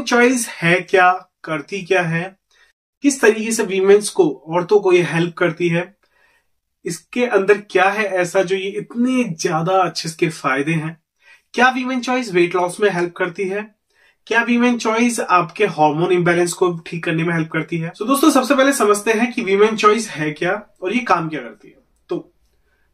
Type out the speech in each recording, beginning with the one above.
Choice है क्या, करती क्या है, किस तरीके से वीमेंस को, औरतों को ये हेल्प करती है, इसके अंदर क्या है ऐसा जो ये इतने ज्यादा अच्छे इसके फायदे हैं। क्या वीमेन चॉइस वेट लॉस में हेल्प करती है, क्या वीमेन चॉइस आपके हार्मोन इंबैलेंस को ठीक करने में हेल्प करती है। तो दोस्तों सबसे पहले समझते हैं कि वीमेन चॉइस है क्या और ये काम क्या करती है। तो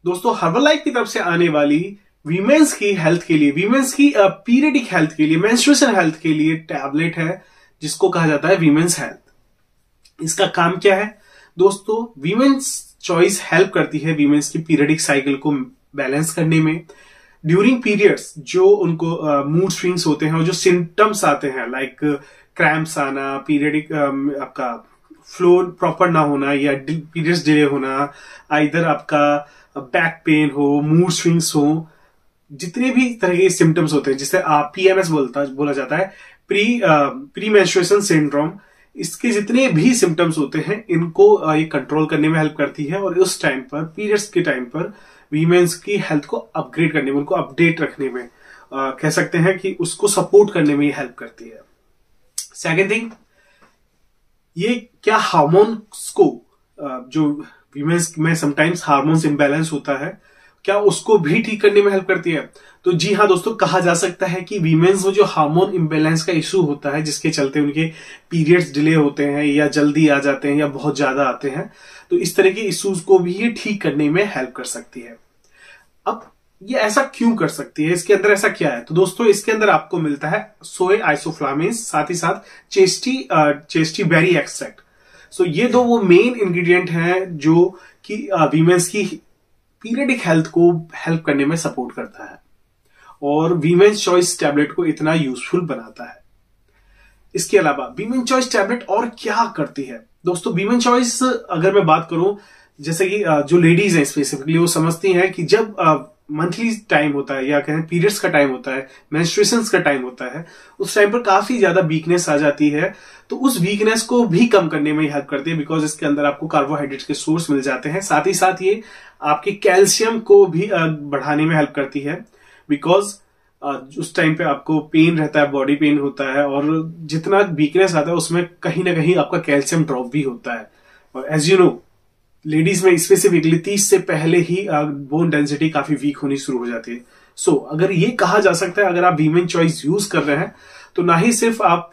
दोस्तों हर्बलाइफ की तरफ से आने वाली वीमेंस की हेल्थ के लिए, वीमेंस की पीरियडिक हेल्थ के लिए, मेंस्ट्रुएशन हेल्थ के लिए टैबलेट है जिसको कहा जाता है वीमेंस हेल्थ। इसका काम क्या है दोस्तों, वीमेंस चॉइस हेल्प करती है वीमेंस की पीरियडिक साइकिल को बैलेंस करने में। ड्यूरिंग पीरियड्स जो उनको मूड स्विंग्स होते हैं और जो सिम्टम्स आते हैं लाइक क्रैम्प्स आना, पीरियडिक आपका फ्लो प्रॉपर ना होना या पीरियड्स डिले होना, इधर आपका बैक पेन हो, मूड स्विंग्स हो, जितने भी तरह के सिम्टम्स होते हैं जिसे आप पीएमएस बोला जाता है, प्री मेंस्ट्रुएशन सिंड्रोम, इसके जितने भी सिम्टम्स होते हैं इनको ये कंट्रोल करने में हेल्प करती है। और उस टाइम पर, पीरियड्स के टाइम पर वीमेंस की हेल्थ को अपग्रेड करने में, उनको अपडेट रखने में, कह सकते हैं कि उसको सपोर्ट करने में ये हेल्प करती है। सेकेंड थिंग, ये क्या हार्मोन्स को, जो वीमेंस में समटाइम्स हार्मोन्स इंबैलेंस होता है, क्या उसको भी ठीक करने में हेल्प करती है। तो जी हाँ दोस्तों, कहा जा सकता है कि वीमेंस में जो हार्मोन इंबैलेंस का इशू होता है जिसके चलते उनके पीरियड्स डिले होते हैं या जल्दी आ जाते हैं या बहुत ज्यादा आते हैं, तो इस तरह के इश्यूज को भी ये ठीक करने में हेल्प कर सकती है। अब ये ऐसा क्यों कर सकती है, इसके अंदर ऐसा क्या है। तो दोस्तों इसके अंदर आपको मिलता है सोए आइसोफ्लाविन्स, साथ ही साथ चेस्टी बेरी एक्सट्रैक्ट। सो ये दो वो मेन इंग्रेडिएंट हैं जो कि वीमेंस की पीरियडिक हेल्थ को हेल्प करने में सपोर्ट करता है और वीमेंस चॉइस टैबलेट को इतना यूजफुल बनाता है। इसके अलावा वीमेन चॉइस टैबलेट और क्या करती है दोस्तों। वीमेन चॉइस अगर मैं बात करूं, जैसे कि जो लेडीज हैं स्पेसिफिकली, वो समझती हैं कि जब मंथली टाइम होता है या कहें पीरियड्स का टाइम होता है, मेंस्ट्रुएशंस का टाइम होता है, उस टाइम पर काफी ज्यादा वीकनेस आ जाती है। तो उस वीकनेस को भी कम करने में हेल्प करती है बिकॉज इसके अंदर आपको कार्बोहाइड्रेट्स के सोर्स मिल जाते हैं। साथ ही साथ ये आपके कैल्शियम को भी बढ़ाने में हेल्प करती है बिकॉज उस टाइम पे आपको पेन रहता है, बॉडी पेन होता है और जितना वीकनेस आता है उसमें कहीं ना कहीं आपका कैल्शियम ड्रॉप भी होता है। और एज यू नो, लेडीज में स्पेसिफिकली 30 से पहले ही बोन डेंसिटी काफी वीक होनी शुरू हो जाती है। सो अगर ये कहा जा सकता है, अगर आप वीमेन चॉइस यूज कर रहे हैं तो ना ही सिर्फ आप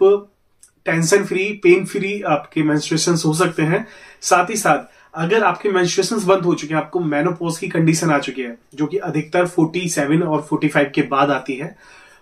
टेंशन फ्री, पेन फ्री आपके मेंस्ट्रुएशंस हो सकते हैं, साथ ही साथ अगर आपके मेंस्ट्रुएशंस बंद हो चुके हैं, आपको मेनोपॉज की कंडीशन आ चुकी है जो कि अधिकतर 47 और 45 के बाद आती है,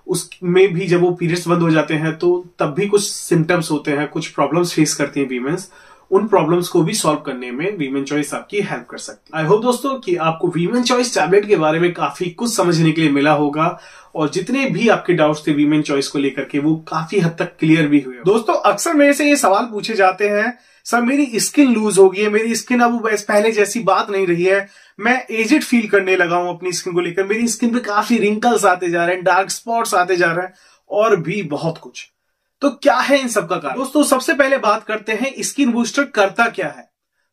उसमें भी जब वो पीरियड्स बंद हो जाते हैं तो तब भी कुछ सिम्टम्स होते हैं, कुछ प्रॉब्लम्स फेस करती हैं वीमेंस, उन प्रॉब्लम्स को भी सॉल्व करने में वीमेन चॉइस आपकी हेल्प कर सकती है। आई होप दोस्तों कि आपको वीमेन चॉइस टैबलेट के बारे में काफी कुछ समझने के लिए मिला होगा और जितने भी आपके डाउट्स थे वीमेन चॉइस को लेकर के वो काफी हद तक क्लियर भी हुए। दोस्तों अक्सर मेरे से ये सवाल पूछे जाते हैं, सर मेरी स्किन लूज हो गई है, मेरी स्किन अब पहले जैसी बात नहीं रही है, मैं एजिड फील करने लगा हूं अपनी स्किन को लेकर, मेरी स्किन पे काफी रिंकल्स आते जा रहे हैं, डार्क स्पॉट्स आते जा रहे हैं और भी बहुत कुछ। तो क्या है इन सब का कारण। दोस्तों सबसे पहले बात करते हैं स्किन बूस्टर करता क्या है।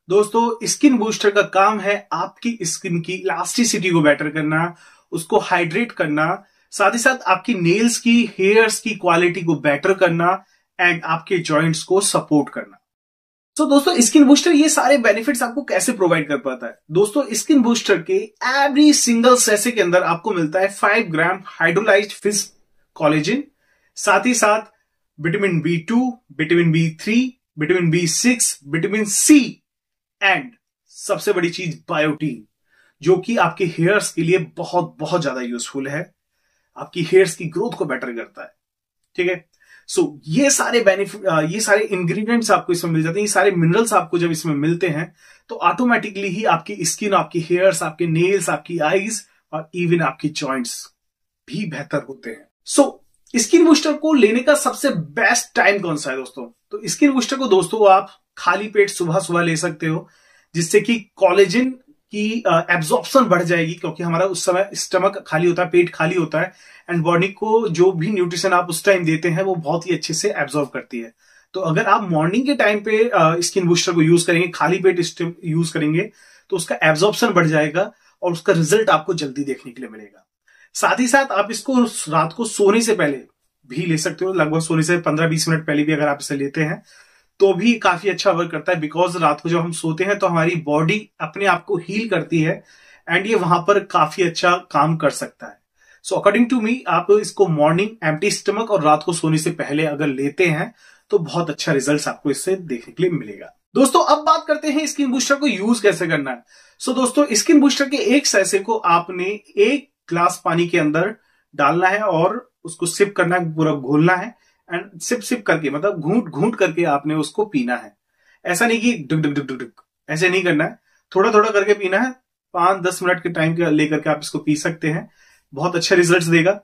दोस्तों स्किन बूस्टर का काम है आपकी स्किन की इलास्टिसिटी को बेटर करना, उसको हाइड्रेट करना, साथ ही साथ आपकी नेल्स की, हेयर्स की क्वालिटी को बेटर करना एंड आपके जॉइंट्स को सपोर्ट करना। तो दोस्तों स्किन बूस्टर ये सारे बेनिफिट्स आपको कैसे प्रोवाइड कर पाता है। दोस्तों स्किन बूस्टर के एवरी सिंगल सेसे के अंदर आपको मिलता है 5 ग्राम हाइड्रोलाइज्ड फिश कोलेजन, साथ ही साथ vitamin B2, vitamin B3, vitamin B6, vitamin C and सबसे बड़ी चीज बायोटीन, जो कि आपके हेयर्स के लिए बहुत बहुत ज्यादा यूजफुल है, आपकी हेयर्स की ग्रोथ को बेटर करता है। ठीक है, सो ये सारे बेनिफिट, ये सारे इंग्रेडिएंट्स आपको इसमें मिल जाते हैं, ये सारे मिनरल्स आपको जब इसमें मिलते हैं तो ऑटोमेटिकली ही आपकी स्किन, आपकी हेयर्स, आपके नेल्स, आपकी आईज और इवन आपकी जॉइंट्स भी बेहतर होते हैं। सो स्किन बूस्टर को लेने का सबसे बेस्ट टाइम कौन सा है दोस्तों। तो स्किन बूस्टर को दोस्तों आप खाली पेट सुबह सुबह ले सकते हो, जिससे कि कोलेजन की एब्जॉर्प्शन बढ़ जाएगी क्योंकि हमारा उस समय स्टमक खाली होता है, पेट खाली होता है एंड बॉडी को जो भी न्यूट्रिशन आप उस टाइम देते हैं वो बहुत ही अच्छे से एब्जॉर्ब करती है। तो अगर आप मॉर्निंग के टाइम पे स्किन बूस्टर को यूज करेंगे, खाली पेट यूज करेंगे, तो उसका एब्जॉर्प्शन बढ़ जाएगा और उसका रिजल्ट आपको जल्दी देखने के लिए मिलेगा। साथ ही साथ आप इसको रात को सोने से पहले भी ले सकते हो, लगभग सोने से 15-20 मिनट पहले भी अगर आप इसे लेते हैं तो भी काफी अच्छा वर्क करता है। बिकॉज रात को जब हम सोते हैं तो हमारी बॉडी अपने आप को हील करती है एंड ये वहां पर काफी अच्छा काम कर सकता है। सो अकॉर्डिंग टू मी आप इसको मॉर्निंग एम्प्टी स्टमक और रात को सोने से पहले अगर लेते हैं तो बहुत अच्छा रिजल्ट आपको इससे देखने के लिए मिलेगा। दोस्तों अब बात करते हैं स्किन बूस्टर को यूज कैसे करना है। सो दोस्तों स्किन बूस्टर के एक सैसे को आपने 1 ग्लास पानी के अंदर डालना है और उसको सिप करना है, पूरा घोलना है एंड सिप सिप करके मतलब घूंट घूंट करके आपने उसको पीना है। ऐसा नहीं कि डुक डुक डुक डुक डुक, ऐसे नहीं करना है, थोड़ा थोड़ा करके पीना है। 5-10 मिनट के टाइम लेकर के आप इसको पी सकते हैं, बहुत अच्छा रिजल्ट देगा।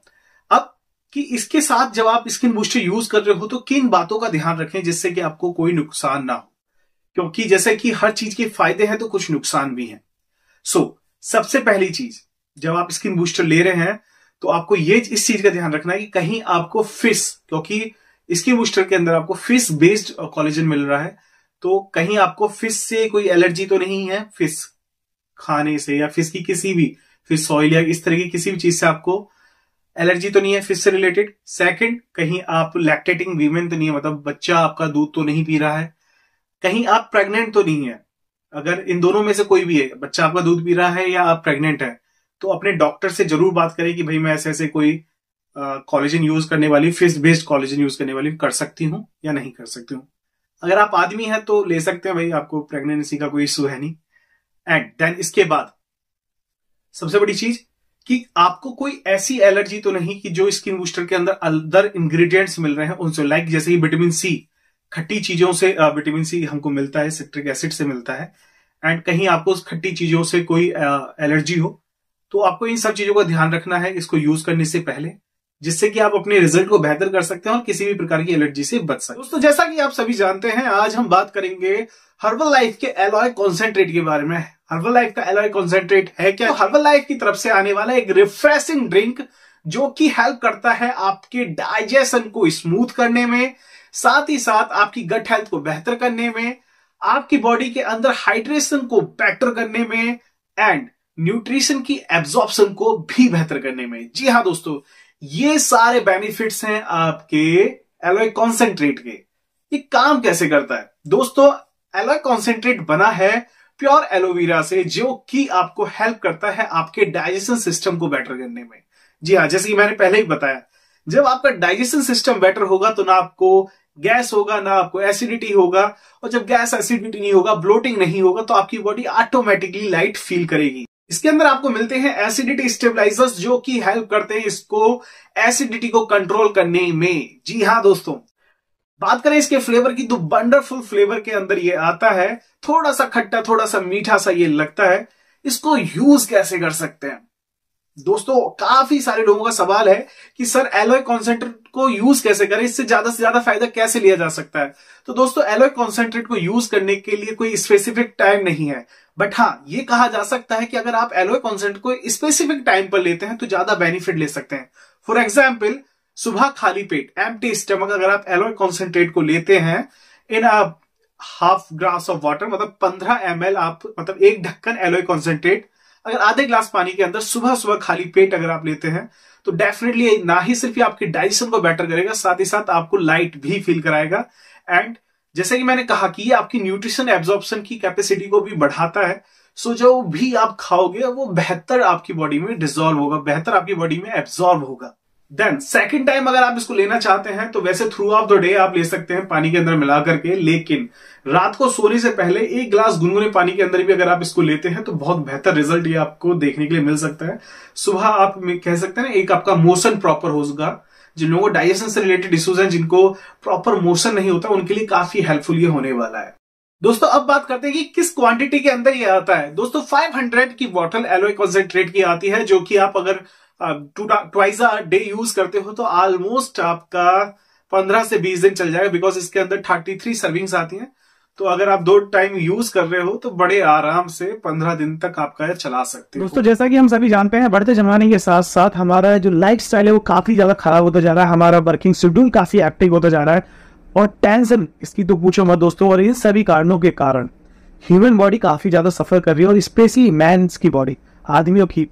अब कि इसके साथ जब आप स्किन बूस्टर यूज कर रहे हो तो किन बातों का ध्यान रखें जिससे कि आपको कोई नुकसान ना हो, क्योंकि जैसे कि हर चीज के फायदे हैं तो कुछ नुकसान भी हैं। सबसे पहली चीज, जब आप स्किन बूस्टर ले रहे हैं तो आपको इस चीज का ध्यान रखना है कि कहीं आपको फिश, क्योंकि स्किन बूस्टर के अंदर आपको फिश बेस्ड कोलेजन मिल रहा है, तो कहीं आपको फिश से कोई एलर्जी तो नहीं है, फिश खाने से या फिश की किसी भी फिश ऑयल या इस तरह की किसी भी चीज से आपको एलर्जी तो नहीं है फिश से रिलेटेड। सेकंड, कहीं आप लैक्टेटिंग वीमेन तो नहीं है, मतलब बच्चा आपका दूध तो नहीं पी रहा है। कहीं आप प्रेग्नेंट तो नहीं है। अगर इन दोनों में से कोई भी है, बच्चा आपका दूध पी रहा है या आप प्रेग्नेंट है, तो अपने डॉक्टर से जरूर बात करें कि भाई मैं ऐसे ऐसे कोई कोलेजन यूज करने वाली, फिश बेस्ड कोलेजन यूज करने वाली कर सकती हूं या नहीं कर सकती हूं। अगर आप आदमी हैं तो ले सकते हैं भाई, आपको प्रेगनेंसी का कोई इश्यू है नहीं। एंड देन इसके बाद सबसे बड़ी चीज कि आपको कोई ऐसी एलर्जी तो नहीं कि जो स्किन बूस्टर के अंदर अदर इंग्रेडिएंट्स मिल रहे हैं उनसे, लाइक जैसे कि विटामिन सी, खट्टी चीजों से विटामिन सी हमको मिलता है, सिट्रिक एसिड से मिलता है, एंड कहीं आपको उस खट्टी चीजों से कोई एलर्जी हो, तो आपको इन सब चीजों का ध्यान रखना है इसको यूज करने से पहले, जिससे कि आप अपने रिजल्ट को बेहतर कर सकते हैं और किसी भी प्रकार की एलर्जी से बच सकते हैं। दोस्तों जैसा कि आप सभी जानते हैं, आज हम बात करेंगे हर्बल लाइफ के एलॉय कॉन्सेंट्रेट के बारे में। हर्बल लाइफ का एलॉय कॉन्सेंट्रेट है क्या? तो हर्बल लाइफ की तरफ से आने वाला एक रिफ्रेशिंग ड्रिंक जो कि हेल्प करता है आपके डाइजेशन को स्मूथ करने में, साथ ही साथ आपकी गट हेल्थ को बेहतर करने में, आपकी बॉडी के अंदर हाइड्रेशन को बेटर करने में एंड न्यूट्रिशन की एब्जॉर्प्शन को भी बेहतर करने में। जी हाँ दोस्तों, ये सारे बेनिफिट्स हैं आपके एलॉय कॉन्सेंट्रेट के। ये काम कैसे करता है दोस्तों? एलॉय कॉन्सेंट्रेट बना है प्योर एलोवेरा से, जो कि आपको हेल्प करता है आपके डाइजेशन सिस्टम को बेटर करने में। जी हाँ, जैसे कि मैंने पहले ही बताया, जब आपका डाइजेशन सिस्टम बेटर होगा तो ना आपको गैस होगा, ना आपको एसिडिटी होगा, और जब गैस एसिडिटी नहीं होगा, ब्लोटिंग नहीं होगा, तो आपकी बॉडी ऑटोमेटिकली लाइट फील करेगी। इसके अंदर आपको मिलते हैं एसिडिटी स्टेबलाइजर्स, जो कि हेल्प करते हैं इसको एसिडिटी को कंट्रोल करने में। जी हाँ दोस्तों, बात करें इसके फ्लेवर की तो वंडरफुल फ्लेवर के अंदर ये आता है, थोड़ा सा खट्टा, थोड़ा सा मीठा सा ये लगता है। इसको यूज कैसे कर सकते हैं दोस्तों? काफी सारे लोगों का सवाल है कि सर एलॉय कॉन्सेंट्रेट को यूज कैसे करें, इससे ज्यादा से ज्यादा फायदा कैसे लिया जा सकता है? तो दोस्तों एलॉय कॉन्सेंट्रेट को यूज करने के लिए कोई स्पेसिफिक टाइम नहीं है, बट हाँ ये कहा जा सकता है कि अगर आप एलॉय कॉन्सेंट्रेट को स्पेसिफिक टाइम पर लेते हैं तो ज्यादा बेनिफिट ले सकते हैं। फॉर एग्जाम्पल, सुबह खाली पेट एम्प्टी स्टमक अगर आप एलॉय कॉन्सेंट्रेट को लेते हैं in half glass of water, मतलब 15 ml, आप मतलब 1 ढक्कन एलॉय कॉन्सेंट्रेट अगर आधे ग्लास पानी के अंदर सुबह सुबह खाली पेट अगर आप लेते हैं तो डेफिनेटली ना ही सिर्फ आपके डाइजेशन को बेटर करेगा, साथ ही साथ आपको लाइट भी फील कराएगा। एंड जैसे कि मैंने कहा कि ये आपकी न्यूट्रिशन एब्जॉर्प्शन की कैपेसिटी को भी बढ़ाता है। सो जो भी आप खाओगे वो बेहतर आपकी बॉडी में डिसॉल्व होगा, बेहतर आपकी बॉडी में एब्जॉर्ब होगा। देन सेकंड टाइम अगर आप इसको लेना चाहते हैं तो वैसे थ्रू आउट द डे आप ले सकते हैं पानी के अंदर मिला करके, लेकिन रात को सोने से पहले 1 ग्लास गुनगुने पानी के अंदर भी अगर आप इसको लेते हैं तो बहुत बेहतर रिजल्ट ये आपको देखने के लिए मिल सकता है। सुबह आप कह सकते हैं ना, एक आपका मोशन प्रॉपर होगा। जिन लोगों को डाइजेशन से रिलेटेड इश्यूज हैं, जिनको प्रॉपर मोशन नहीं होता, उनके लिए काफी हेल्पफुल ये होने वाला है। दोस्तों अब बात करते हैं कि किस क्वांटिटी के अंदर ये आता है। दोस्तों 500 की बॉटल एलॉय कॉन्सेंट्रेट की आती है, जो कि आप अगर ट्वाइस अ डे यूज करते हो तो ऑलमोस्ट आपका 15 से 20 दिन चल जाएगा, बिकॉज इसके अंदर 33 सर्विंग्स आती हैं। तो अगर आप 2 टाइम यूज कर रहे हो तो बड़े आराम से 15 दिन तक आपका ये चला सकते हो। दोस्तों जैसा कि हम सभी जानते हैं, बढ़ते जमाने के साथ साथ हमारा जो लाइफ स्टाइल है वो काफी ज्यादा खराब होता जा रहा है, हमारा वर्किंग शेड्यूल काफी एक्टिव होता जा रहा है, और टेंशन इसकी तो पूछो मत दोस्तों। और इन सभी कारणों के कारण ह्यूमन बॉडी काफी ज्यादा सफर कर रही है, और स्पेशली मैंस की बॉडी, आदमियों की,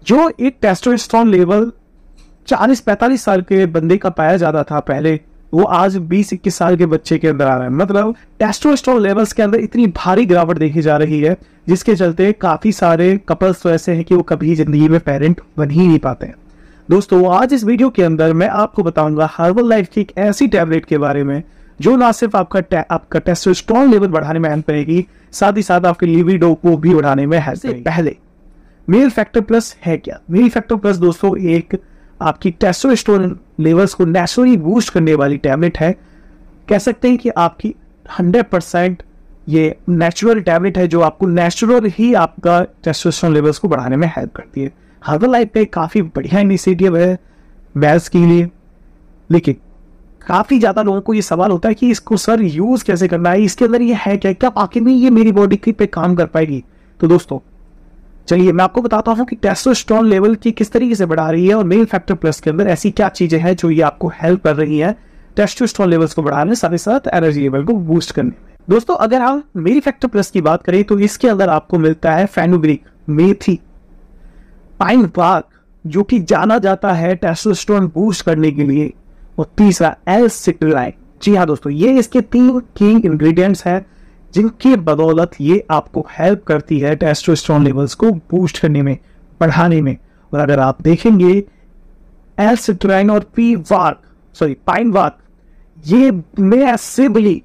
जो एक टेस्टोस्टेरोन लेवल 40-45 साल के बंदे का पाया जाता था पहले, वो आज 20-21 साल के बच्चे के अंदर आ रहा है। मतलब टेस्टोस्टेरोन लेवल्स के अंदर इतनी भारी गिरावट देखी जा रही है, जिसके चलते काफी सारे कपल्स तो ऐसे हैं कि वो कभी जिंदगी में पेरेंट बन ही नहीं पाते हैं। दोस्तों, आज इस वीडियो के अंदर मैं आपको बताऊंगा हर्बल लाइफ की एक ऐसी टैबलेट के बारे में जो ना सिर्फ आपका टेस्टोस्टेरोन लेवल बढ़ाने में हेल्प करेगी, साथ ही साथ आपके लिबिडो को भी बढ़ाने में हेल्प करेगी। पहले मेल फैक्टर प्लस है क्या? मेल फैक्टर प्लस दोस्तों एक आपकी टेस्टोस्टेरोन लेवल्स को नेचुरली बूस्ट करने वाली टैबलेट है। कह सकते हैं कि आपकी 100% ये नेचुरल टैबलेट है, जो आपको नेचुरल ही आपका टेस्टोस्टेरोन लेवल्स को बढ़ाने में हेल्प करती है। हर्बल लाइफ पे काफ़ी बढ़िया इनिशिएटिव है मेल्स के लिए, लेकिन काफ़ी ज़्यादा लोगों को ये सवाल होता है कि इसको सर यूज़ कैसे करना है, इसके अंदर ये है क्या, क्या आखिर में ये मेरी बॉडी पे काम कर पाएगी? तो दोस्तों चलिए मैं आपको बताता हूँ कि टेस्टोस्टेरोन लेवल की किस तरीके से बढ़ा रही है और मेल फैक्टर प्लस के अंदर ऐसी क्या चीज़ें हैं जो ये आपको हेल्प कर रही है टेस्टोस्टेरोन लेवल्स को बढ़ाने, साथ ही साथ एनर्जी लेवल को बूस्ट करने में। दोस्तों, अगर हम मेल फैक्टर प्लस की बात करें तो इसके अंदर आपको मिलता है फेनुग्रीक, मेथी, पाइन बार्क जो कि जाना जाता है टेस्टोस्टेरोन बूस्ट करने के लिए, और तीसरा एल-सिट्राइन। जी हाँ दोस्तों, ये इसके 3 की इंग्रेडिएंट्स हैं जिनकी बदौलत ये आपको हेल्प करती है टेस्टोस्टेरोन लेवल्स को बूस्ट करने में, बढ़ाने में। और अगर आप देखेंगे एल-सिट्राइन और पाइन बार्क ये मैसिवली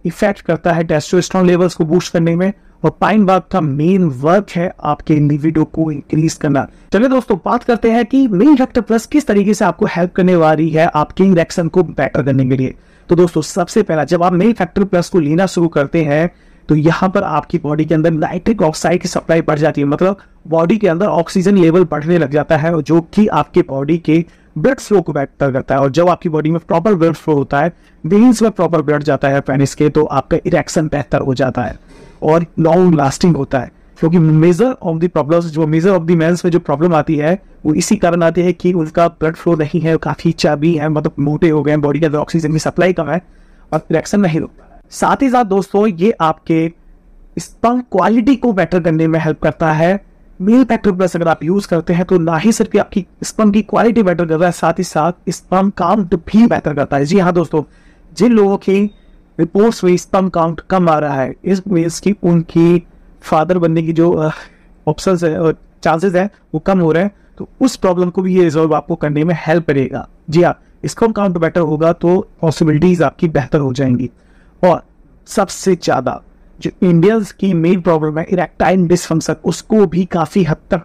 इफेक्ट करता है टेस्टोस्टेरोन लेवल्स को बूस्ट करने में, और पाइन बार्क का मेन वर्क है आपके लिबिडो को इंक्रीज करना। चलिए दोस्तों, बात करते हैं कि मेल फैक्टर प्लस किस तरीके से आपको हेल्प करने वाली है आपके इरेक्शन को बेटर करने के लिए। तो दोस्तों, सबसे पहला जब आप मेल फैक्टर प्लस को लेना शुरू करते हैं तो यहाँ पर आपकी बॉडी के अंदर नाइट्रिक ऑक्साइड की सप्लाई बढ़ जाती है। मतलब बॉडी के अंदर ऑक्सीजन लेवल बढ़ने लग जाता है, जो कि आपके बॉडी के ब्लड फ्लो को बेहतर करता है। और जब आपकी बॉडी में प्रॉपर ब्लड फ्लो होता है, वेन्स में प्रॉपर ब्लड जाता है पेनिस के, तो आपका इरेक्शन बेहतर हो जाता है और लॉन्ग लास्टिंग होता है। क्योंकि मेजर ऑफ द प्रॉब्लम्स, जो मेजर ऑफ द मेंस में जो प्रॉब्लम आती है वो इसी कारण आती है कि उनका ब्लड फ्लो नहीं है, काफी चर्बी है, मतलब मोटे हो गए, बॉडी के अंदर ऑक्सीजन की सप्लाई कम है और इरेक्शन नहीं होता है। साथ ही साथ दोस्तों, ये आपके स्पर्म क्वालिटी को बेटर करने में हेल्प करता है। मेल फैक्टर प्लस अगर आप यूज करते हैं तो ना ही सिर्फ आपकी स्पर्म की क्वालिटी बेटर कर रहा है, साथ ही साथ स्पर्म काउंट भी बेटर करता है। जी हाँ दोस्तों, जिन लोगों की रिपोर्ट्स में स्पर्म काउंट कम आ रहा है, इस मीन्स की उनकी फादर बनने की जो ऑप्शंस है और चांसेस है वो कम हो रहे हैं, तो उस प्रॉब्लम को भी ये रिजॉल्व आपको करने में हेल्प करेगा। जी हाँ, स्पर्म काउंट बेटर होगा तो पॉसिबिलिटीज आपकी बेहतर हो जाएंगी। और सबसे ज्यादा जो इंडियंस की मेन प्रॉब्लम है इरेक्टाइल डिसफंक्शन, उसको भी काफी हद तक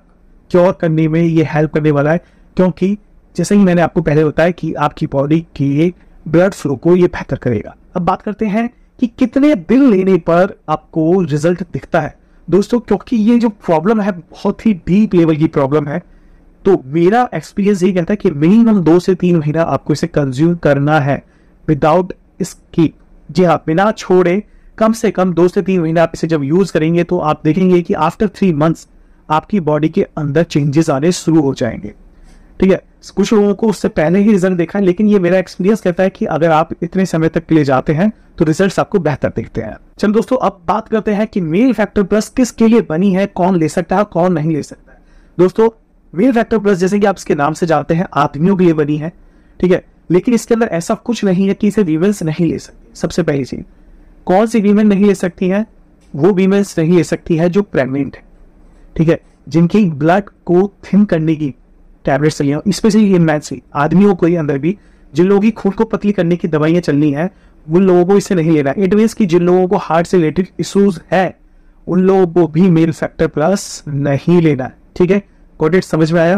क्योर करने में ये हेल्प करने वाला है, क्योंकि जैसे ही मैंने आपको पहले बताया कि आपकी बॉडी की ब्लड फ्लो को ये बेहतर करेगा। अब बात करते हैं कि कितने दिन लेने पर आपको रिजल्ट दिखता है। दोस्तों, क्योंकि ये जो प्रॉब्लम है बहुत ही डीप लेवल की प्रॉब्लम है, तो मेरा एक्सपीरियंस ये कहता है कि मिनिमम 2 से 3 महीना आपको इसे कंज्यूम करना है विदाउट स्किप। जी हाँ, बिना छोड़े कम से कम 2 से 3 महीना आप इसे जब यूज करेंगे तो आप देखेंगे कि आफ्टर 3 मंथ्स आपकी बॉडी के अंदर चेंजेस आने शुरू हो जाएंगे। ठीक है, कुछ लोगों को उससे पहले ही रिजल्ट देखा है, लेकिन ये मेरा एक्सपीरियंस कहता है कि अगर आप इतने समय तक के लिए जाते हैं तो रिजल्ट्स आपको बेहतर दिखते हैं। चलो दोस्तों, अब बात करते हैं कि मेल फैक्टर प्लस किसके लिए बनी है, कौन ले सकता है, कौन नहीं ले सकता है। दोस्तों, मेल फैक्टर प्लस जैसे कि आप इसके नाम से जानते हैं आदमियों के लिए बनी है, ठीक है, लेकिन इसके अंदर ऐसा कुछ नहीं है कि इसे वीमेंस नहीं ले सकती। सबसे पहली चीज, कौन सी वीमेन नहीं ले सकती है? वो वीमेंस नहीं ले सकती है जो प्रेग्नेंट है, ठीक है, जिनकी ब्लड को थिन करने की टैबलेट्स चली हैं, स्पेशली ये मेंस भी, आदमियों को ही अंदर भी, जिन लोगों की खून को पतली करने की दवाइयां चलनी है उन लोगों को इसे नहीं लेना है। इट मीन्स कि जिन लोगों को हार्ट से रिलेटेड इश्यूज है उन लोगों को भी मेल फैक्टर प्लस नहीं लेना है। ठीक है, कोटेड समझ में आया?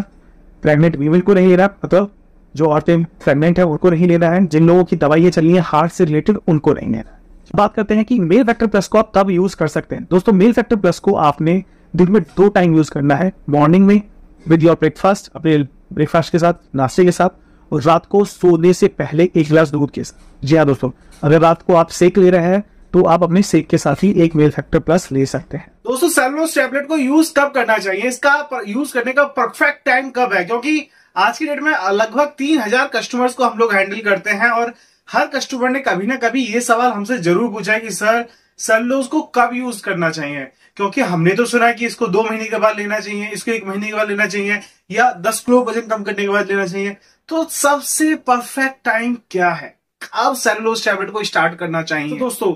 प्रेग्नेंट वीमेन को नहीं लेना, मतलब जो औरतें प्रेग्नेंट है उनको नहीं लेना है, जिन लोगों की दवाइयां चल रही है हार्ट से रिलेटेड उनको नहीं लेना है। बात करते हैं कि मेल फैक्टर प्लस को आप कब यूज कर सकते हैं। दोस्तों, मेल फैक्टर प्लस को आपने दिन में 2 टाइम यूज करना है, मॉर्निंग में विद योर ब्रेकफास्ट, अपने ब्रेकफास्ट के साथ, नाश्ते के साथ, और रात को सोने से पहले 1 गिलास दूध के साथ। जी हाँ दोस्तों, अगर रात को आप सेक ले रहे हैं तो आप अपने सेक के साथ ही 1 मेल फैक्टर प्लस ले सकते हैं। दोस्तों, सेलुलोज टैबलेट को यूज कब करना चाहिए, इसका यूज करने का परफेक्ट टाइम कब है? क्योंकि आज की डेट में लगभग 3000 कस्टमर्स को हम लोग हैंडल करते हैं और हर कस्टमर ने कभी ना कभी ये सवाल हमसे जरूर पूछा है कि सर सेलुलोज को कब यूज करना चाहिए, क्योंकि हमने तो सुना कि इसको 2 महीने के बाद लेना चाहिए, इसको 1 महीने के बाद लेना चाहिए, या 10 किलो वजन कम करने के बाद लेना चाहिए। तो सबसे परफेक्ट टाइम क्या है, अब सेलुलोज टैबलेट को स्टार्ट करना चाहिए? तो दोस्तों,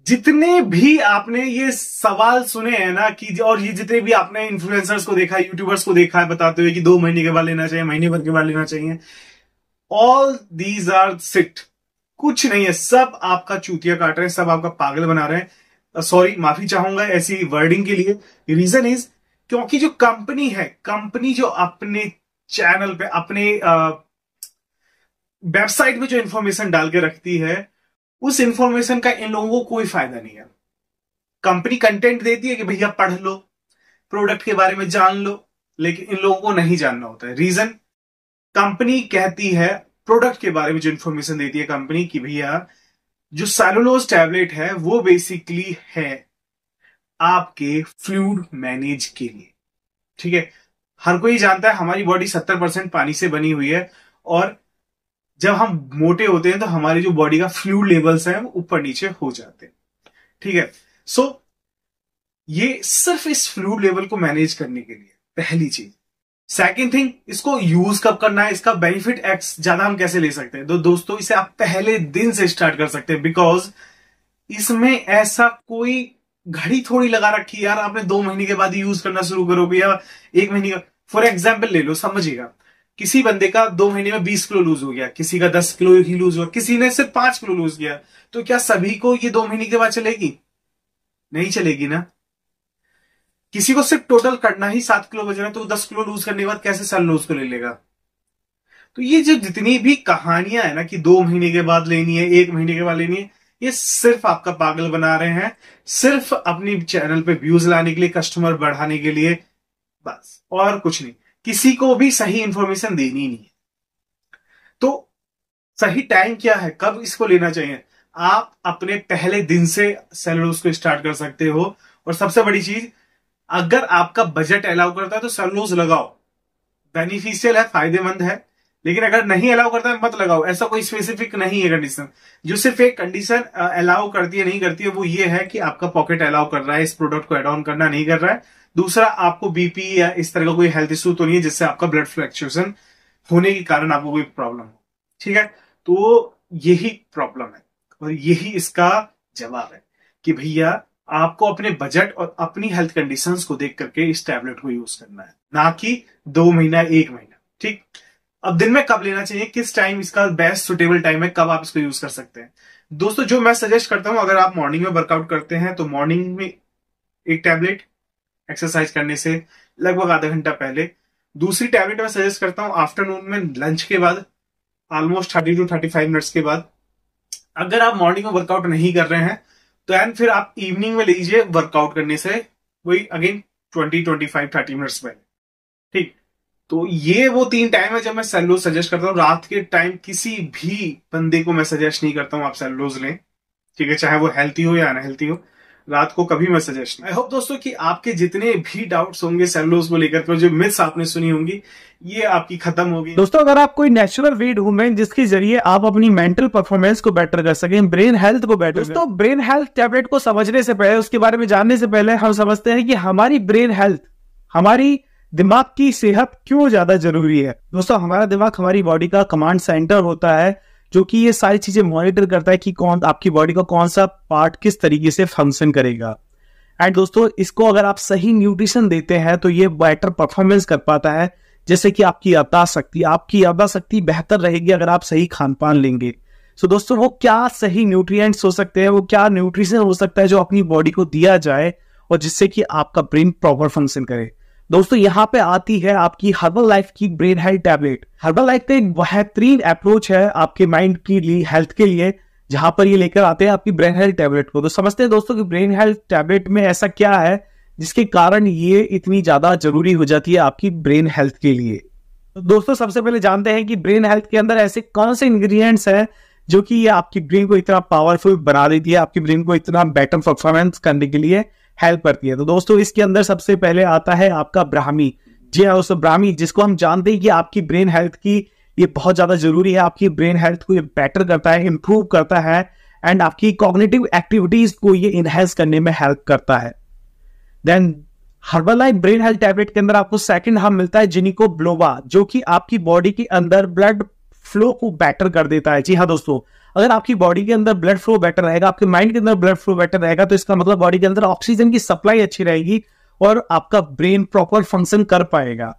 जितने भी आपने ये सवाल सुने हैं ना कि, और ये जितने भी आपने इन्फ्लुएंसर्स को देखा है, यूट्यूबर्स को देखा है बताते हुए कि 2 महीने के बाद लेना चाहिए, महीने भर के बाद लेना चाहिए, ऑल दीज आर सिट। कुछ नहीं है, सब आपका चूतिया काट रहे हैं, सब आपका पागल बना रहे हैं। सॉरी, माफी चाहूंगा ऐसी वर्डिंग के लिए। रीजन इज क्योंकि जो कंपनी है, कंपनी जो अपने चैनल पे, अपने वेबसाइट में जो इंफॉर्मेशन डाल के रखती है, उस इंफॉर्मेशन का इन लोगों को कोई फायदा नहीं है। कंपनी कंटेंट देती है कि भैया पढ़ लो, प्रोडक्ट के बारे में जान लो, लेकिन इन लोगों को नहीं जानना होता है। रीजन, कंपनी कहती है, प्रोडक्ट के बारे में जो इंफॉर्मेशन देती है कंपनी कि भैया जो सेलुलोज टैबलेट है वो बेसिकली है आपके फ्लूइड मैनेज के लिए। ठीक है, हर कोई जानता है हमारी बॉडी 70% पानी से बनी हुई है, और जब हम मोटे होते हैं तो हमारी जो बॉडी का फ्लूइड लेवल्स हैं वो ऊपर नीचे हो जाते हैं। ठीक है, सो ये सिर्फ इस फ्लूइड लेवल को मैनेज करने के लिए, पहली चीज। सेकेंड थिंग, इसको यूज कब करना है, इसका बेनिफिट एक्स ज्यादा हम कैसे ले सकते हैं? तो दोस्तों, इसे आप पहले दिन से स्टार्ट कर सकते हैं, बिकॉज इसमें ऐसा कोई घड़ी थोड़ी लगा रखी है यार आपने 2 महीने के बाद ही यूज करना शुरू करोगे या 1 महीने का। फॉर एग्जाम्पल ले लो, समझिएगा, किसी बंदे का 2 महीने में 20 किलो लूज हो गया, किसी का 10 किलो ही लूज हुआ, किसी ने सिर्फ 5 किलो लूज किया, तो क्या सभी को ये 2 महीने के बाद चलेगी? नहीं चलेगी ना। किसी को सिर्फ टोटल करना ही 7 किलो बचना है, तो 10 किलो लूज करने के बाद कैसे सेलुलोज को ले लेगा? तो ये जो जितनी भी कहानियां है ना कि 2 महीने के बाद लेनी है, 1 महीने के बाद लेनी है, ये सिर्फ आपका पागल बना रहे हैं, सिर्फ अपनी चैनल पे व्यूज लाने के लिए, कस्टमर बढ़ाने के लिए, बस, और कुछ नहीं। किसी को भी सही इंफॉर्मेशन देनी नहीं है। तो सही टाइम क्या है, कब इसको लेना चाहिए? आप अपने पहले दिन से सेलुलोज को स्टार्ट कर सकते हो। और सबसे बड़ी चीज, अगर आपका बजट अलाउ करता है तो सेलुलोज लगाओ, बेनिफिशियल है, फायदेमंद है। लेकिन अगर नहीं अलाउ करता है मत लगाओ, ऐसा कोई स्पेसिफिक नहीं है कंडीशन। जो सिर्फ एक कंडीशन अलाउ करती है, नहीं करती है, वो ये है कि आपका पॉकेट अलाउ कर रहा है, इस प्रोडक्ट को एड ऑन करना नहीं कर रहा है। दूसरा, आपको बीपी या इस तरह का कोई हेल्थ इश्यू तो नहीं है जिससे आपका ब्लड फ्लक्चुएशन होने के कारण आपको कोई प्रॉब्लम हो। ठीक है, तो यही प्रॉब्लम है और यही इसका जवाब है कि भैया आपको अपने बजट और अपनी हेल्थ कंडीशंस को देख करके इस टैबलेट को यूज करना है, ना कि 2 महीना 1 महीना। ठीक, अब दिन में कब लेना चाहिए, किस टाइम इसका बेस्ट सुटेबल टाइम है, कब आप इसको यूज कर सकते हैं? दोस्तों, जो मैं सजेस्ट करता हूं, अगर आप मॉर्निंग में वर्कआउट करते हैं तो मॉर्निंग में एक टैबलेट, एक्सरसाइज करने से लगभग आधा घंटा पहले। दूसरी टैबलेट मैं सजेस्ट करता हूं आफ्टरनून में, लंच के बाद, ऑलमोस्ट 30 to 35 मिनट्स के बाद। अगर आप मॉर्निंग में वर्कआउट नहीं कर रहे हैं तो एंड फिर आप इवनिंग में लीजिए, वर्कआउट करने से वही अगेन 20-25-30 मिनट्स पहले। ठीक, तो ये वो 3 टाइम है जब मैं सेलुलोज सजेस्ट करता हूँ। रात के टाइम किसी भी बंदे को मैं सजेस्ट नहीं करता हूँ आप सेलुलोज लें, ठीक है, चाहे वो हेल्थी हो या अनहेल्थी हो, रात को कभी मैं सजेस्ट नहीं। आई होप दोस्तों कि आपके जितने भी डाउट्स होंगे सेलुलोज को लेकर के, जो मिथ्स आपने सुनी होंगी, ये आपकी खत्म होगी। दोस्तों, अगर आप कोई नेचुरल वे ढूंढें जिसके जरिए आप अपनी मेंटल परफॉर्मेंस को बेटर कर सकें, ब्रेन हेल्थ को बेटर, दोस्तों ब्रेन हेल्थ टैबलेट को समझने से पहले, उसके बारे में जानने से पहले, हम समझते हैं कि हमारी ब्रेन हेल्थ, हमारी दिमाग की सेहत क्यों ज्यादा जरूरी है। दोस्तों, हमारा दिमाग हमारी बॉडी का कमांड सेंटर होता है, जो कि ये सारी चीजें मॉनिटर करता है कि कौन आपकी बॉडी का कौन सा पार्ट किस तरीके से फंक्शन करेगा। एंड दोस्तों, इसको अगर आप सही न्यूट्रिशन देते हैं तो ये बेटर परफॉर्मेंस कर पाता है, जैसे कि आपकी याददाश्त शक्ति बेहतर रहेगी अगर आप सही खान पान लेंगे। सो दोस्तों, वो क्या सही न्यूट्रिएंट्स हो सकते हैं, वो क्या न्यूट्रिशन हो सकता है जो अपनी बॉडी को दिया जाए और जिससे कि आपका ब्रेन प्रॉपर फंक्शन करे। दोस्तों, यहाँ पे आती है आपकी हर्बल लाइफ की brain health tablet. Herbal life का एक बेहतरीन अप्रोच है आपके माइंड की हेल्थ के लिए, जहां पर ये लेकर आते हैं आपकी ब्रेन हेल्थ टैबलेट को। तो समझते हैं दोस्तों कि ब्रेन हेल्थ टैबलेट में ऐसा क्या है जिसके कारण ये इतनी ज्यादा जरूरी हो जाती है आपकी ब्रेन हेल्थ के लिए। तो दोस्तों, सबसे पहले जानते हैं कि ब्रेन हेल्थ के अंदर ऐसे कौन से इंग्रेडिएंट्स हैं जो कि ये आपकी ब्रेन को इतना पावरफुल बना देती है, आपकी ब्रेन को इतना बेटर परफॉर्मेंस करने के लिए हेल्प करती है। तो दोस्तों, इसके अंदर सबसे पहले आता है आपका ब्राह्मी। जी हाँ दोस्तों, ब्राह्मी, जिसको हम जानते हैं कि आपकी ब्रेन हेल्थ की ये बहुत ज्यादा जरूरी है, आपकी ब्रेन हेल्थ को ये बेटर करता है, इंप्रूव करता है, एंड आपकी कॉग्निटिव एक्टिविटीज को ये इनहेंस करने में हेल्प करता है। Then Herbalife brain health tablet के अंदर आपको सेकंड मिलता है जिनको बिलोबा, जो कि आपकी बॉडी के अंदर ब्लड फ्लो को बेटर कर देता है। जी हाँ दोस्तों, अगर आपकी बॉडी के अंदर ब्लड फ्लो बेटर रहेगा, आपके माइंड के अंदर ब्लड फ्लो बेटर रहेगा, तो इसका मतलब बॉडी के अंदर ऑक्सीजन की सप्लाई अच्छी रहेगी और आपका ब्रेन प्रॉपर फंक्शन कर पाएगा।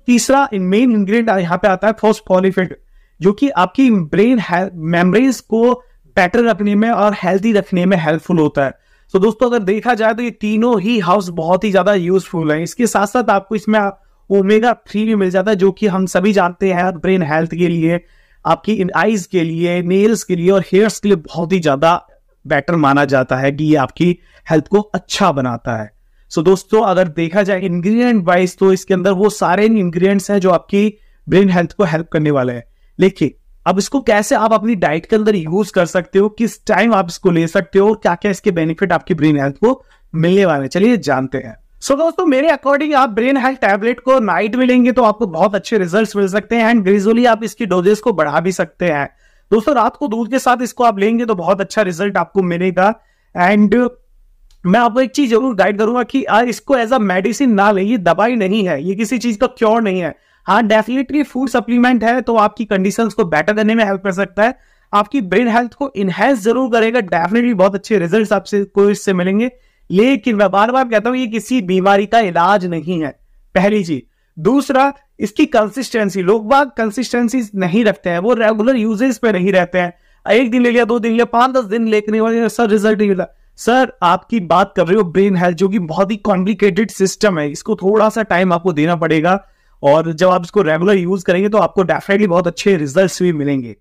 तीसरा मेन इंग्रेडिएंट यहाँ पे आता है फॉस्फोलिपिड, जो कि आपकी ब्रेन मेम्ब्रेन्स को बेटर रखने में और हेल्थी रखने में हेल्पफुल होता है। तो दोस्तों अगर देखा जाए तो ये तीनों ही हाउस बहुत ही ज्यादा यूजफुल है। इसके साथ साथ आपको इसमें ओमेगा 3 भी मिल जाता है, जो कि हम सभी जानते हैं ब्रेन हेल्थ के लिए, आपकी आईज के लिए, नेल्स के लिए और हेयर्स के लिए बहुत ही ज्यादा बेटर माना जाता है कि ये आपकी हेल्थ को अच्छा बनाता है। सो दोस्तों अगर देखा जाए इंग्रेडिएंट वाइज तो इसके अंदर वो सारे इंग्रेडिएंट्स हैं जो आपकी ब्रेन हेल्थ को हेल्प करने वाले हैं। लेकिन अब इसको कैसे आप अपनी डाइट के अंदर यूज कर सकते हो, किस टाइम आप इसको ले सकते हो और क्या क्या इसके बेनिफिट आपकी ब्रेन हेल्थ को मिलने वाले हैं, चलिए जानते हैं। सो दोस्तों मेरे अकॉर्डिंग आप ब्रेन हेल्थ टैबलेट को नाइट में लेंगे तो आपको बहुत अच्छे रिजल्ट्स मिल सकते हैं एंड ग्रेजुअली आप इसकी डोजेस को बढ़ा भी सकते हैं। दोस्तों रात को दूध के साथ इसको आप लेंगे तो बहुत अच्छा रिजल्ट आपको मिलेगा। एंड मैं आपको एक चीज जरूर गाइड करूंगा कि इसको एज अ मेडिसिन ना ले, ये दवाई नहीं है, ये किसी चीज का क्योर नहीं है। हाँ डेफिनेटली फूड सप्लीमेंट है तो आपकी कंडीशंस को बेटर करने में हेल्प कर सकता है, आपकी ब्रेन हेल्थ को इनहेंस जरूर करेगा, डेफिनेटली बहुत अच्छे रिजल्ट्स आपसे को इससे मिलेंगे। लेकिन मैं बार बार कहता हूं ये किसी बीमारी का इलाज नहीं है, पहली चीज। दूसरा इसकी कंसिस्टेंसी, लोग बाग कंसिस्टेंसी नहीं रखते हैं, वो रेगुलर यूजेस पे नहीं रहते हैं। एक दिन ले लिया, 2 दिन लिया, 5-10 दिन लेने वाले सर रिजल्ट नहीं मिला। सर आपकी बात कर रहे हो ब्रेन हेल्थ, जो कि बहुत ही कॉम्प्लिकेटेड सिस्टम है, इसको थोड़ा सा टाइम आपको देना पड़ेगा और जब आप इसको रेगुलर यूज करेंगे तो आपको डेफिनेटली बहुत अच्छे रिजल्ट्स भी मिलेंगे।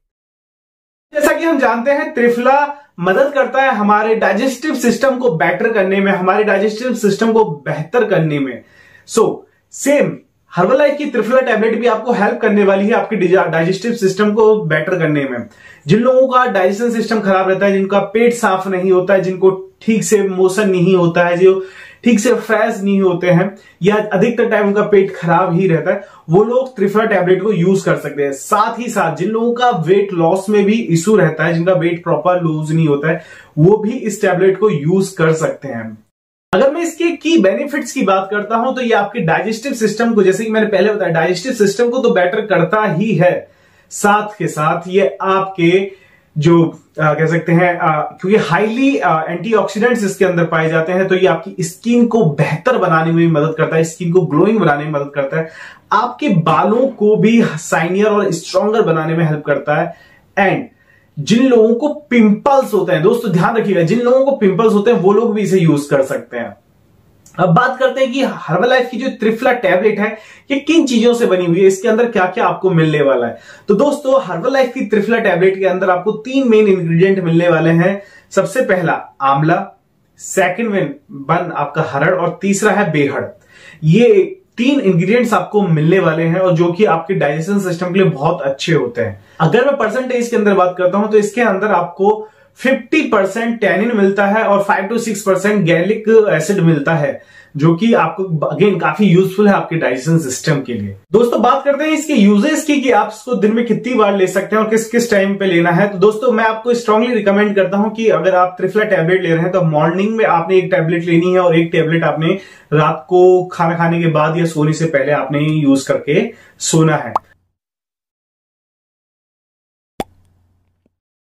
जैसा कि हम जानते हैं त्रिफला मदद करता है हमारे डाइजेस्टिव सिस्टम को बेटर करने में, हमारे डाइजेस्टिव सिस्टम को बेहतर करने में। सेम हर्बलाइफ की त्रिफला टैबलेट भी आपको हेल्प करने वाली है आपकी डाइजेस्टिव सिस्टम को बेटर करने में। जिन लोगों का डाइजेशन सिस्टम खराब रहता है, जिनका पेट साफ नहीं होता है, जिनको ठीक से मोशन नहीं होता है, जो ठीक से फ्रेश नहीं होते हैं या अधिकतर टाइम उनका पेट खराब ही रहता है, वो लोग त्रिफला टैबलेट को यूज कर सकते हैं। साथ ही साथ जिन लोगों का वेट लॉस में भी इशू रहता है, जिनका वेट प्रॉपर लूज नहीं होता है, वो भी इस टैबलेट को यूज कर सकते हैं। अगर मैं इसके की बेनिफिट्स की बात करता हूं तो ये आपके डाइजेस्टिव सिस्टम को, जैसे कि मैंने पहले बताया, डाइजेस्टिव सिस्टम को तो बेटर करता ही है, साथ के साथ ये आपके जो कह सकते हैं क्योंकि हाईली एंटीऑक्सीडेंट्स इसके अंदर पाए जाते हैं, तो ये आपकी स्किन को बेहतर बनाने में भी मदद करता है, स्किन को ग्लोइंग बनाने में मदद करता है, आपके बालों को भी शाइनियर और स्ट्रॉन्गर बनाने में हेल्प करता है। एंड जिन लोगों को पिंपल्स होते हैं, दोस्तों ध्यान रखिएगा, जिन लोगों को पिंपल्स होते हैं वो लोग भी इसे यूज कर सकते हैं। अब बात करते हैं कि हर्बलाइफ की जो त्रिफला टैबलेट है ये किन चीजों से बनी हुई है, इसके अंदर क्या क्या आपको मिलने वाला है। तो दोस्तों हर्बलाइफ की त्रिफला टैबलेट के अंदर आपको 3 मेन इंग्रेडिएंट मिलने वाले हैं। सबसे पहला आंवला, सेकंड वन आपका हरड़ और तीसरा है बेहड़। ये 3 इंग्रेडिएंट्स आपको मिलने वाले हैं और जो कि आपके डाइजेशन सिस्टम के लिए बहुत अच्छे होते हैं। अगर मैं परसेंटेज के अंदर बात करता हूं तो इसके अंदर आपको 50% टैनिन मिलता है और 5 to 6% गैलिक एसिड मिलता है, जो कि आपको अगेन काफी यूजफुल है आपके डाइजेशन सिस्टम के लिए। दोस्तों बात करते हैं इसके यूजेस की कि आप इसको दिन में कितनी बार ले सकते हैं और किस किस टाइम पे लेना है। तो दोस्तों मैं आपको स्ट्रांगली रिकमेंड करता हूं कि अगर आप त्रिफला टैबलेट ले रहे हैं तो मॉर्निंग में आपने एक टैबलेट लेनी है और एक टैबलेट आपने रात को खाना खाने के बाद या सोने से पहले आपने यूज करके सोना है।